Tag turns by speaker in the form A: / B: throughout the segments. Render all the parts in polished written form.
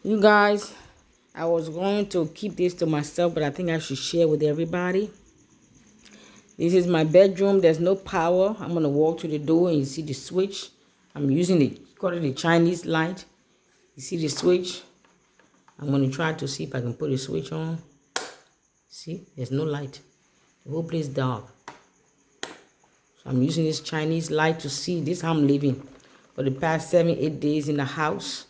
A: You guys, I was going to keep this to myself, but I think I should share with everybody. This is my bedroom. There's no power. I'm going to walk to the door and you see the switch. I'm using call it the Chinese light. You see the switch? I'm going to try to see if I can put a switch on. See, there's no light. The whole place dark. So I'm using this Chinese light to see. This is how I'm living for the past 7-8 days in the house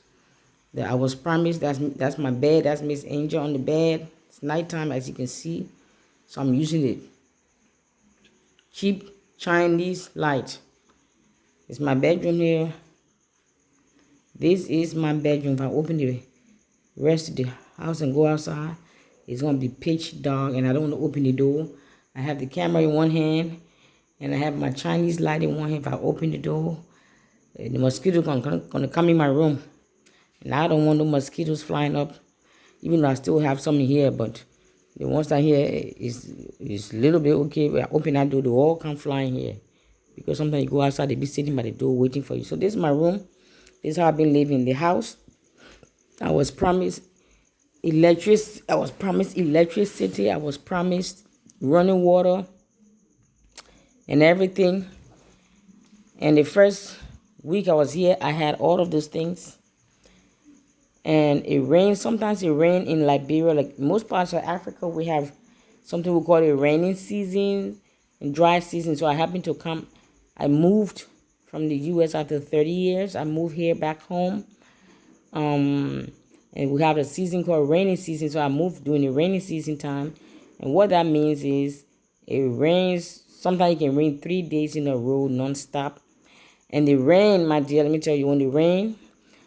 A: that I was promised. That's my bed. That's Miss Angel on the bed. It's nighttime, as you can see. So I'm using it. Cheap Chinese light. It's my bedroom here. This is my bedroom. If I open the rest of the house and go outside, it's going to be pitch dark, and I don't want to open the door. I have the camera in one hand, and I have my Chinese light in one hand. If I open the door, the mosquitoes going to come in my room. And I don't want no mosquitoes flying up, even though I still have some in here, but the ones that here is a little bit okay. When I open that door, they all come flying here. Because sometimes you go outside, they be sitting by the door waiting for you. So this is my room. This is how I've been living. The house, I was promised electricity. I was promised running water and everything. And the first week I was here, I had all of those things. And it rains. Sometimes it rains in Liberia. Like most parts of Africa, we have something we call a rainy season and dry season. So I happened to come. I moved from the U.S. after 30 years. I moved here back home. And we have a season called rainy season. So I moved during the rainy season time. And what that means is it rains. Sometimes it can rain 3 days in a row, nonstop. And the rain, my dear, let me tell you, when the rain,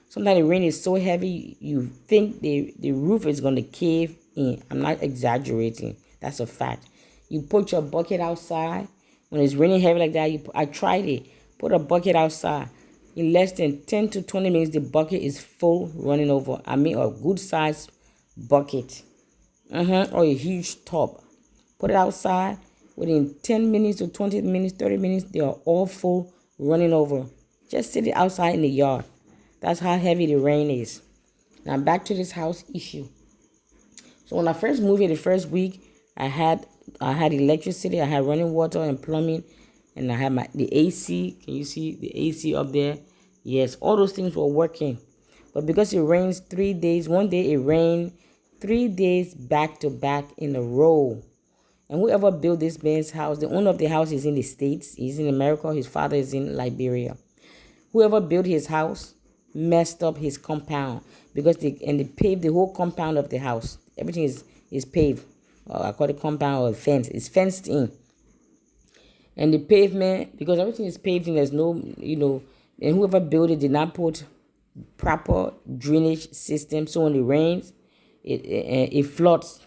A: sometimes the rain is so heavy, you think the roof is going to cave in. I'm not exaggerating. That's a fact. You put your bucket outside. When it's raining heavy like that, I tried it. Put a bucket outside. In less than 10 to 20 minutes, the bucket is full, running over. I mean, a good-sized bucket. Or a huge tub. Put it outside. Within 10 minutes to 20 minutes, 30 minutes, they are all full, running over. Just sit it outside in the yard. That's how heavy the rain is. Now back to this house issue. So when I first moved here, the first week, I had electricity, I had running water and plumbing, and I had the AC. Can you see the AC up there? Yes, all those things were working. But because it rains 3 days, one day it rained 3 days back to back in a row. And whoever built this man's house, the owner of the house is in the States. He's in America. His father is in Liberia. Whoever built his house messed up his compound because they paved the whole compound of the house. Everything is paved. I call it compound or fence. It's fenced in. And the pavement, because everything is paved in, there's no, and whoever built it did not put proper drainage system. So when it rains, it floods,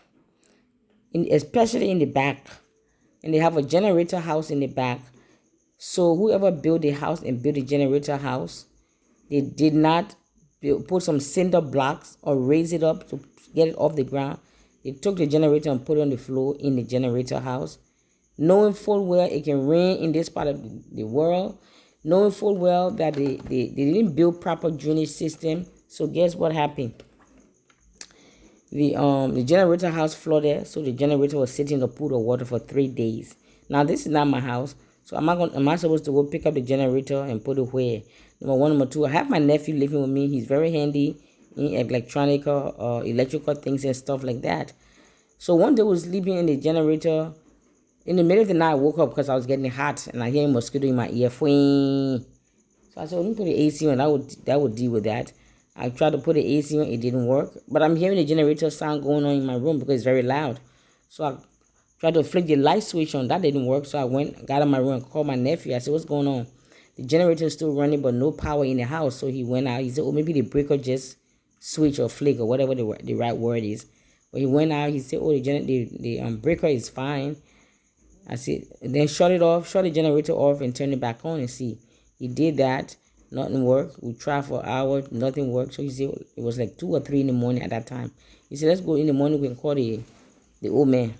A: especially in the back. And they have a generator house in the back. So whoever built the house and built the generator house, they did not put some cinder blocks or raise it up to get it off the ground. They took the generator and put it on the floor in the generator house, knowing full well it can rain in this part of the world, knowing full well that they didn't build proper drainage system. So guess what happened? The generator house flooded, so the generator was sitting in a pool of water for 3 days. Now this is not my house, so am I supposed to go pick up the generator and put it where? Number one. Number two, I have my nephew living with me. He's very handy in electrical things and stuff like that. So one day I was sleeping in the generator. In the middle of the night, I woke up because I was getting hot and I hear a mosquito in my ear. So I said, let me put the AC on. That would deal with that. I tried to put the AC on. It didn't work. But I'm hearing the generator sound going on in my room because it's very loud. So I tried to flick the light switch on. That didn't work. So I got in my room and called my nephew. I said, what's going on? The generator is still running, but no power in the house. So he went out. He said, oh, maybe the breaker just switch or flick or whatever the right word is. But he went out. He said, oh, the breaker is fine. I said, then shut the generator off and turn it back on and see. He did that. Nothing worked. We tried for hours. Nothing worked. So he said, it was like 2 or 3 in the morning at that time. He said, let's go in the morning. We can call the old man.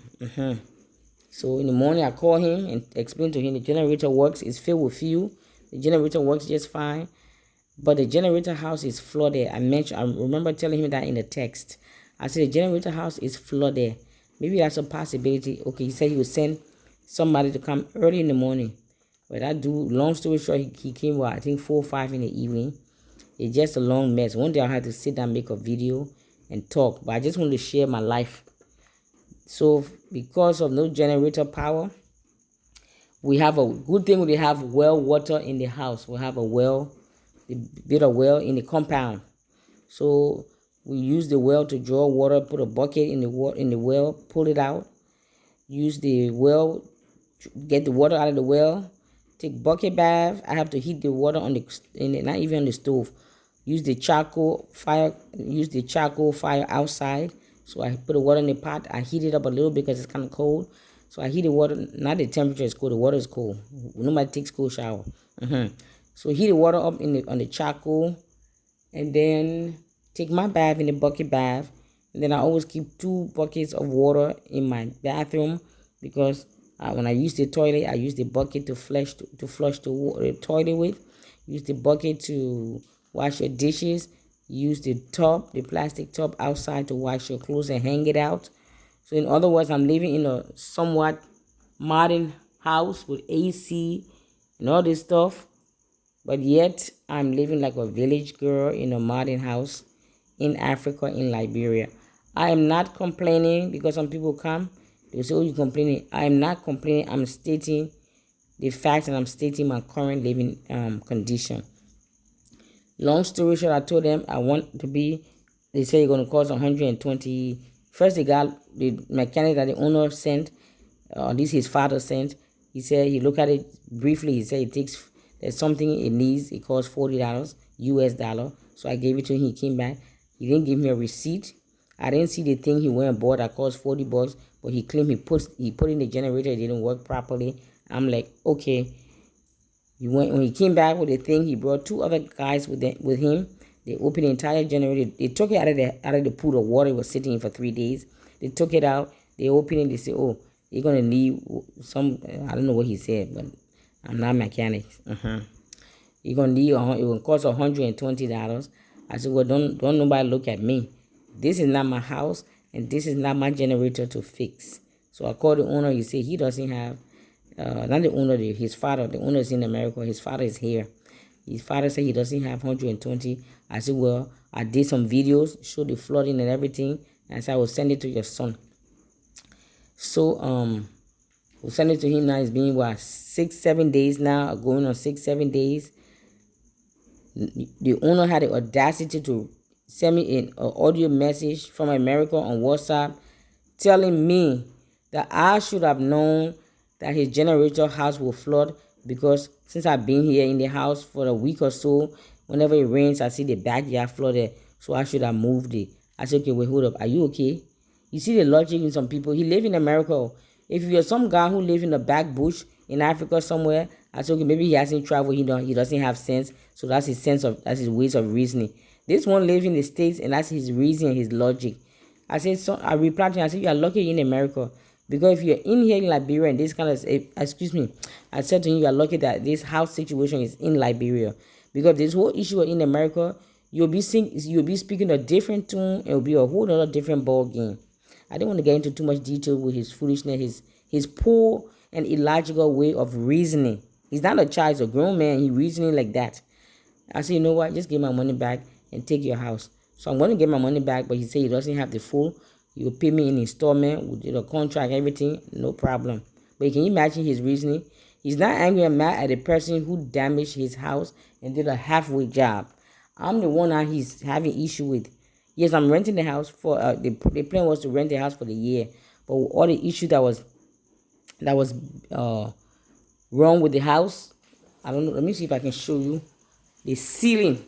A: So in the morning, I called him and explained to him the generator works. It's filled with fuel. The generator works just fine. But the generator house is flooded. I remember telling him that in the text. I said the generator house is flooded. Maybe that's a possibility. Okay, he said he would send somebody to come early in the morning. But long story short, he came, I think 4 or 5 in the evening. It's just a long mess. One day I had to sit down, make a video and talk. But I just wanted to share my life. So because of no generator power, we have a good thing. We have well water in the house. We have a bit of well in the compound. So we use the well to draw water, put a bucket in the well, pull it out, use the well, get the water out of the well, take bucket bath. I have to heat the water not even on the stove. Use the charcoal fire outside. So I put the water in the pot. I heat it up a little bit because it's kind of cold. So I heat the water. Not the temperature is cold. The water is cold. Nobody takes cold shower. So heat the water up on the charcoal, and then take my bath in the bucket bath. And then I always keep 2 buckets of water in my bathroom because when I use the toilet, I use the bucket to flush the toilet with. Use the bucket to wash your dishes. Use the plastic tub outside to wash your clothes and hang it out. So in other words, I'm living in a somewhat modern house with AC and all this stuff. But yet, I'm living like a village girl in a modern house in Africa, in Liberia. I am not complaining because some people come. They say, oh, you're complaining. I am not complaining. I'm stating the facts and I'm stating my current living condition. Long story short, I told them I want to be, they say it's going to cost 120. First, the mechanic that the owner sent, this his father sent, he said he looked at it briefly. He said there's something it needs. It costs $40 US dollar. So I gave it to him. He came back. He didn't give me a receipt. I didn't see the thing he went and bought that cost $40, but he claimed he put in the generator. It didn't work properly. I'm like, okay. When he came back with the thing, he brought 2 other guys with him. They opened the entire generator. They took it out of the pool of water. It was sitting in for 3 days. They took it out. They opened it. They said, oh, you're going to need some, I don't know what he said, but I'm not a mechanic. You're going to need, it will cost $120. I said, well, don't nobody look at me. This is not my house, and this is not my generator to fix. So I called the owner. He said he doesn't have, not the owner, his father. The owner is in America. His father is here. His father said he doesn't have 120. I said, well, I did some videos, showed the flooding and everything, and I said I will send it to your son. So we'll send it to him now. It's been 6-7 days now, going on 6-7 days. The owner had the audacity to send me an audio message from America on WhatsApp telling me that I should have known that his generator house will flood because since I've been here in the house for a week or so, whenever it rains, I see the backyard flooded, so I should have moved it. I said, okay, wait, hold up. Are you okay? You see the logic in some people. He live in America. If you're some guy who live in the back bush in Africa somewhere, I said, okay, maybe he hasn't traveled. He doesn't have sense. So that's his ways of reasoning. This one lives in the States, and that's his reason, his logic. I said, so I replied to him. I said, you are lucky in America. Because if you're in here in Liberia and this kind of, I said to him, you are lucky that this house situation is in Liberia. Because this whole issue in America, you'll be speaking a different tune. It will be a whole other different ball game. I didn't want to get into too much detail with his foolishness, his poor and illogical way of reasoning. He's not a child, he's a grown man. He reasoning like that. I said, you know what? Just give my money back and take your house. So I'm going to get my money back, but he said he doesn't have the full. He will pay me in installment with the contract, everything, no problem. But can you imagine his reasoning? He's not angry and mad at the person who damaged his house and did a halfway job. I'm the one that he's having issue with. Yes, I'm renting the house for the plan was to rent the house for the year, but with all the issue that was wrong with the house, I don't know. Let me see if I can show you the ceiling.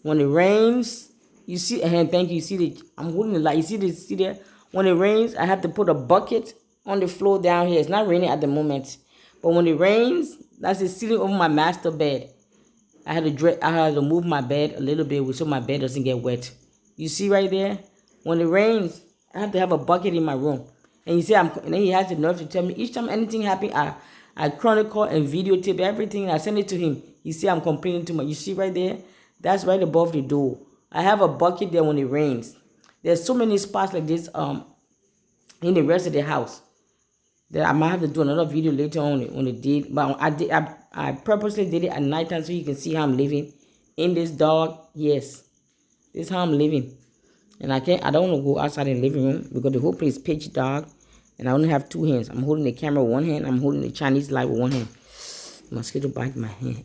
A: When it rains, you see, and thank you. You see I'm holding the light. You see there? When it rains, I have to put a bucket on the floor down here. It's not raining at the moment, but when it rains, that's the ceiling over my master bed. I had to move my bed a little bit so my bed doesn't get wet. You see right there? When it rains, I have to have a bucket in my room. And you see, and then he has the nerve to tell me each time anything happens, I chronicle and videotape everything. And I send it to him. You see I'm complaining too much. You see right there? That's right above the door. I have a bucket there when it rains. There's so many spots like this in the rest of the house that I might have to do another video later on the day. But I purposely did it at night time so you can see how I'm living in this dog. Yes, this is how I'm living. And I don't want to go outside in the living room because the whole place is pitch dark. And I only have two hands. I'm holding the camera with one hand. I'm holding the Chinese light with one hand. Mosquito bite my hand.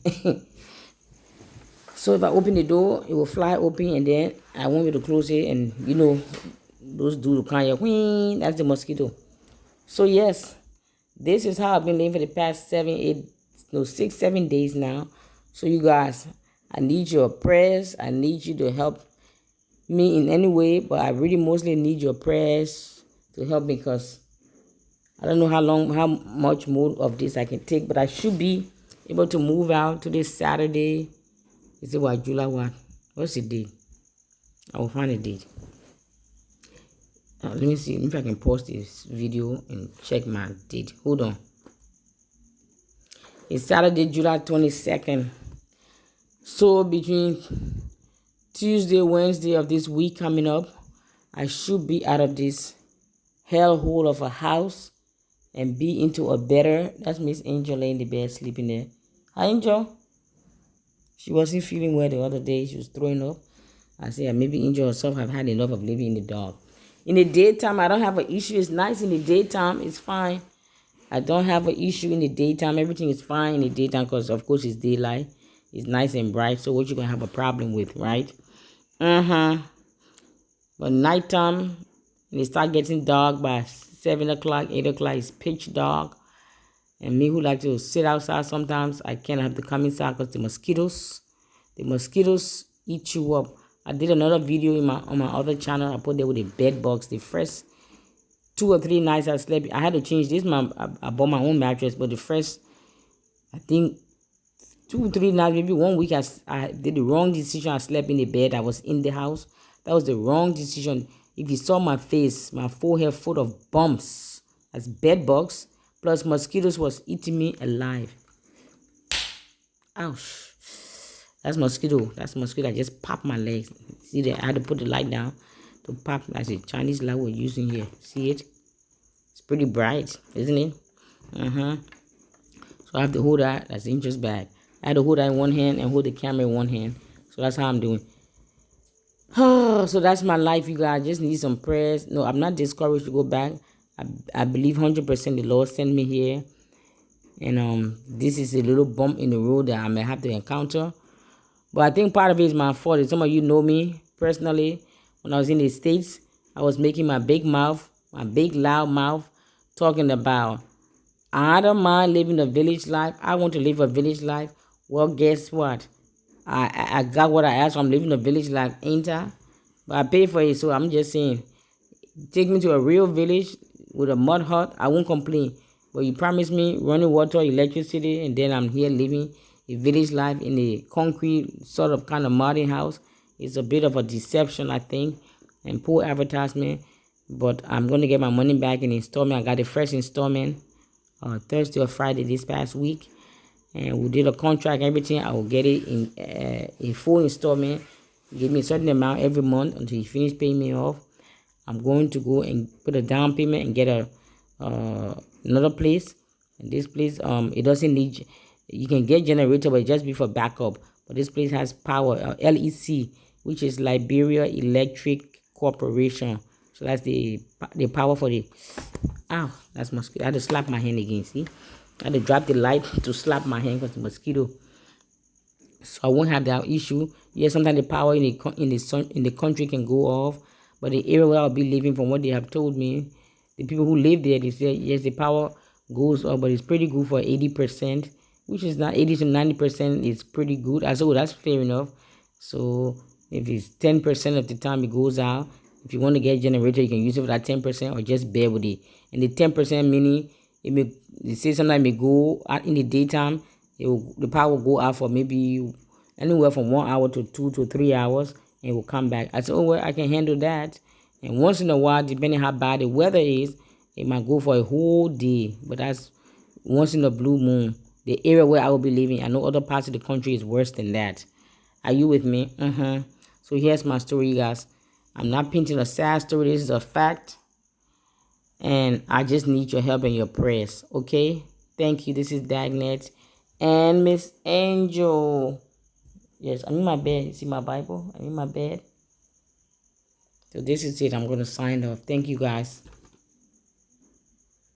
A: So if I open the door, it will fly open, and then I want you to close it, and you know, those do kind of whee, that's the mosquito. So yes, this is how I've been living for the past 6, 7 days now. So you guys, I need your prayers. I need you to help me in any way, but I really mostly need your prayers to help me because I don't know how much more of this I can take, but I should be able to move out to this Saturday. Is it what, July what? What's the date? I will find a date. Let me see if I can pause this video and check my date. Hold on. It's Saturday, July 22nd. So between Tuesday, Wednesday of this week coming up, I should be out of this hellhole of a house and be into a better. That's Miss Angel laying in the bed sleeping there. Hi, Angel. She wasn't feeling well the other day. She was throwing up. I said, maybe Angel herself have had enough of living in the dark. In the daytime, I don't have an issue. It's nice in the daytime. It's fine. I don't have an issue in the daytime. Everything is fine in the daytime because, of course, it's daylight. It's nice and bright. So what you going to have a problem with, right? But nighttime, when it start getting dark by 7 o'clock, 8 o'clock, it's pitch dark. And me who like to sit outside sometimes, I can't have to come inside because the mosquitoes eat you up. I did another video on my other channel. I put there with the bedbugs. The first 2 or 3 nights I slept, I had to change this. I bought my own mattress, but the first, I think, 2 or 3 nights, maybe 1 week, I did the wrong decision. I slept in the bed. I was in the house. That was the wrong decision. If you saw my face, my forehead full of bumps, that's bedbugs. Plus mosquitoes was eating me alive. Ouch. That's mosquito. That's mosquito. I just popped my legs. See that? I had to put the light down to pop. That's a Chinese light we're using here. See it? It's pretty bright, isn't it? So I have to hold that. That's Angel's bag. I had to hold that in one hand and hold the camera in one hand. So that's how I'm doing. So that's my life, you guys. I just need some prayers. No, I'm not discouraged to go back. I believe 100% the Lord sent me here. And this is a little bump in the road that I may have to encounter. But I think part of it is my fault. Some of you know me personally. When I was in the States, I was making my big mouth, my big loud mouth, talking about, I don't mind living a village life. I want to live a village life. Well, guess what? I got what I asked for. I'm living a village life, ain't I? But I pay for it, so I'm just saying, take me to a real village with a mud hut. I won't complain. But you promised me running water, electricity, and then I'm here living a village life in a concrete sort of kind of modern house. It's a bit of a deception, I think, and poor advertisement. But I'm going to get my money back in installment. I got the first installment Thursday or Friday this past week. And we did a contract, everything. I will get it in a full installment. Give me a certain amount every month until you finish paying me off. I'm going to go and put a down payment and get another place. And this place, it doesn't need, you can get generator, but it just be for backup. But this place has power, LEC, which is Liberia Electric Corporation. So that's the power for the, ow, that's mosquito. I had to slap my hand again, see? I had to drop the light to slap my hand because the mosquito. So I won't have that issue. Yes, sometimes the power in the country can go off. But the area where I'll be living, from what they have told me, the people who live there, they say, yes, the power goes up, but it's pretty good for 80%, which is not 80 to 90% is pretty good. I said, oh, that's fair enough. So if it's 10% of the time it goes out, if you want to get a generator, you can use it for that 10% or just bear with it. And the 10% meaning, they say sometimes it may go out in the daytime, the power will go out for maybe anywhere from 1 hour to 2 to 3 hours, and it will come back. I said, oh, well, I can handle that. And once in a while, depending how bad the weather is, it might go for a whole day. But that's once in a blue moon. the area where I will be living. I know other parts of the country is worse than that. Are you with me? So here's my story, you guys. I'm not painting a sad story. This is a fact. And I just need your help and your prayers. Okay? Thank you. This is Dagnet and Miss Angel. Yes, I'm in my bed. You see my Bible? I'm in my bed. So this is it. I'm going to sign off. Thank you, guys.